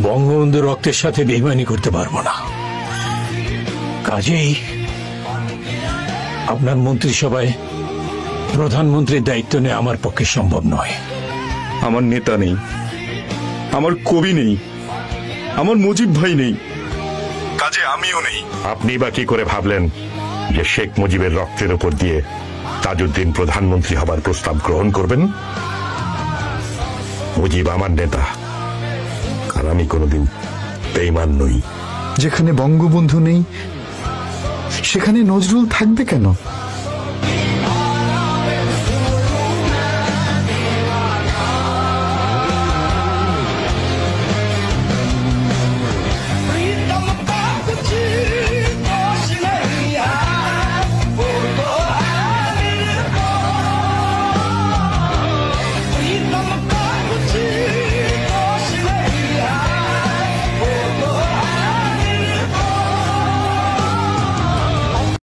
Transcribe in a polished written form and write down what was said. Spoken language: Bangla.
বঙ্গবন্ধু রক্তের সাথে বেইমানি করতে পারবো না। কাজেই আপনার মন্ত্রিসভায় প্রধানমন্ত্রীর দায়িত্ব নেওয়া আমার পক্ষে সম্ভব নয়। আমার নেতা নেই, আমার কবি নেই, আমার মুজিব ভাই নেই, কাজে আমিও নেই। আপনি বা কি করে ভাবলেন যে শেখ মুজিবের রক্তের উপর দিয়ে তাজউদ্দিন প্রধানমন্ত্রী হবার প্রস্তাব গ্রহণ করবেন? মুজিব আমার নেতা, আর আমি কোনোদিন বেঈমান নই। যেখানে বঙ্গবন্ধু নেই সেখানে নজরুল থাকবে কেন?